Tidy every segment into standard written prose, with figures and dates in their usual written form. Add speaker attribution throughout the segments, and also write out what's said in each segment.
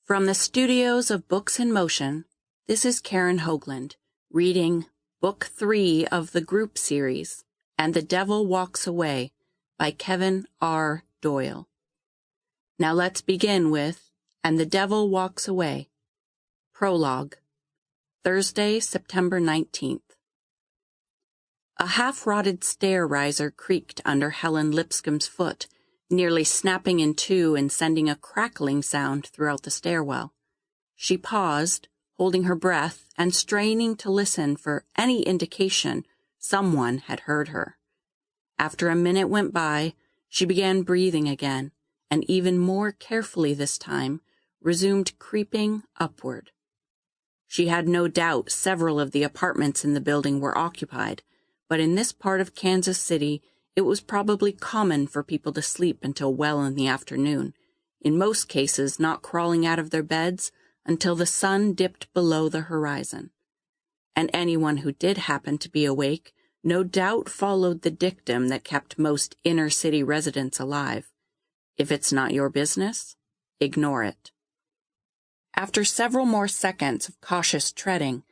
Speaker 1: From the studios of Books in Motion, this is Caryn Hoaglund, reading Book 3 of the group series, And the Devil Walks Away, by Kevin R. Doyle. Now let's begin with And the Devil Walks Away. Prologue. Thursday, September 19th. A half-rotted stair riser creaked under Helen Lipscomb's foot, nearly snapping in two and sending a crackling sound throughout the stairwell. She paused, holding her breath and straining to listen for any indication someone had heard her. After a minute went by, she began breathing again, and even more carefully this time, resumed creeping upward. She had no doubt several of the apartments in the building were occupied, but in this part of Kansas City, it was probably common for people to sleep until well in the afternoon, in most cases not crawling out of their beds until the sun dipped below the horizon. And anyone who did happen to be awake no doubt followed the dictum that kept most inner-city residents alive. If it's not your business, ignore it. After several more seconds of cautious treading,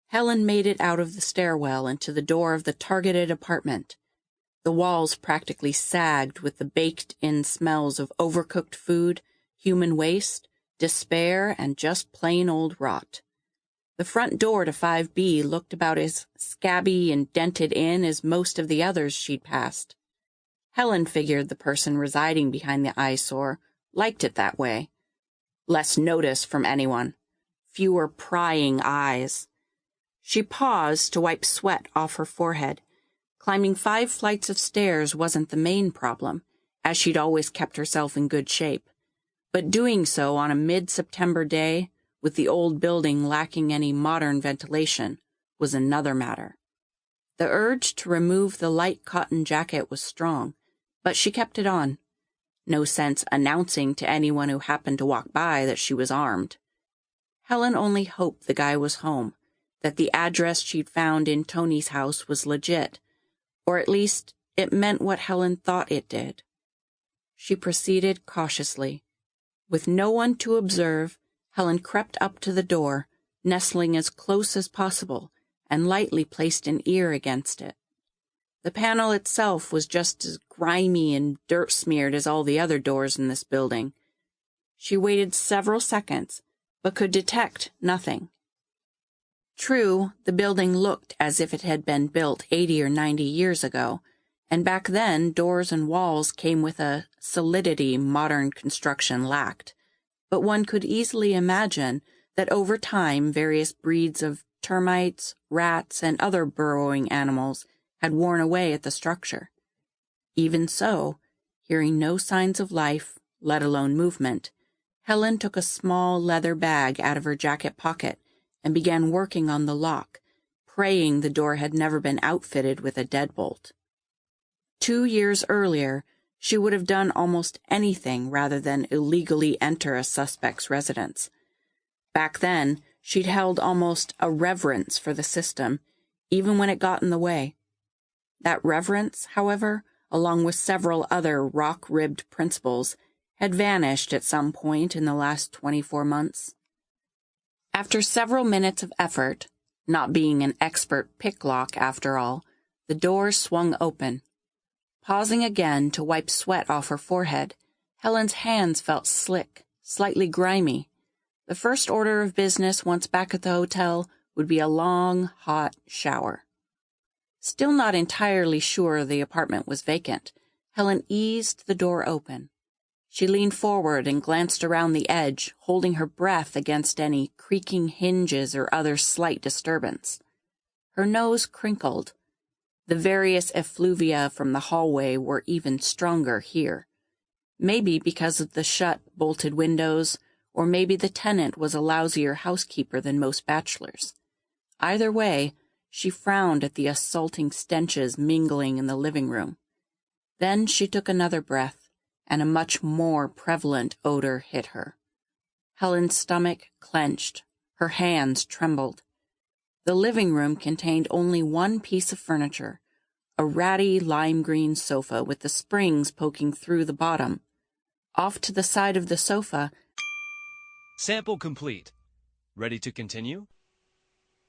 Speaker 1: Helen made it out of the stairwell and to the door of the targeted apartment. The walls practically sagged with the baked-in smells of overcooked food, human waste, despair, and just plain old rot. The front door to 5B looked about as scabby and dented in as most of the others she'd passed. Helen figured the person residing behind the eyesore liked it that way. Less notice from anyone. Fewer prying eyes. She paused to wipe sweat off her forehead. Climbing 5 flights of stairs wasn't the main problem, as she'd always kept herself in good shape. But doing so on a mid-September day, with the old building lacking any modern ventilation, was another matter. The urge to remove the light cotton jacket was strong, but she kept it on. No sense announcing to anyone who happened to walk by that she was armed. Helen only hoped the guy was home, that the address she'd found in Tony's house was legit, or at least it meant what Helen thought it did. She proceeded cautiously. With no one to observe, Helen crept up to the door, nestling as close as possible, and lightly placed an ear against it. The panel itself was just as grimy and dirt-smeared as all the other doors in this building. She waited several seconds, but could detect nothing. True, the building looked as if it had been built 80 or 90 years ago, and back then doors and walls came with a solidity modern construction lacked. But one could easily imagine that over time various breeds of termites, rats, and other burrowing animals had worn away at the structure. Even so, hearing no signs of life, let alone movement, Helen took a small leather bag out of her jacket pocket and began working on the lock, praying the door had never been outfitted with a deadbolt. 2 years earlier, she would have done almost anything rather than illegally enter a suspect's residence. Back then, she'd held almost a reverence for the system, even when it got in the way. That reverence, however, along with several other rock-ribbed principles, had vanished at some point in the last 24 months. After several minutes of effort, not being an expert picklock after all, the door swung open. Pausing again to wipe sweat off her forehead, Helen's hands felt slick, slightly grimy. The first order of business once back at the hotel would be a long, hot shower. Still not entirely sure the apartment was vacant, Helen eased the door open. She leaned forward and glanced around the edge, holding her breath against any creaking hinges or other slight disturbance. Her nose crinkled. The various effluvia from the hallway were even stronger here. Maybe because of the shut, bolted windows, or maybe the tenant was a lousier housekeeper than most bachelors. Either way, she frowned at the assaulting stenches mingling in the living room. Then she took another breath, and a much more prevalent odor hit her. Helen's stomach clenched. Her hands trembled. The living room contained only one piece of furniture, a ratty lime-green sofa with the springs poking through the bottom. Off to the side of the sofa,
Speaker 2: Sample complete. Ready to continue?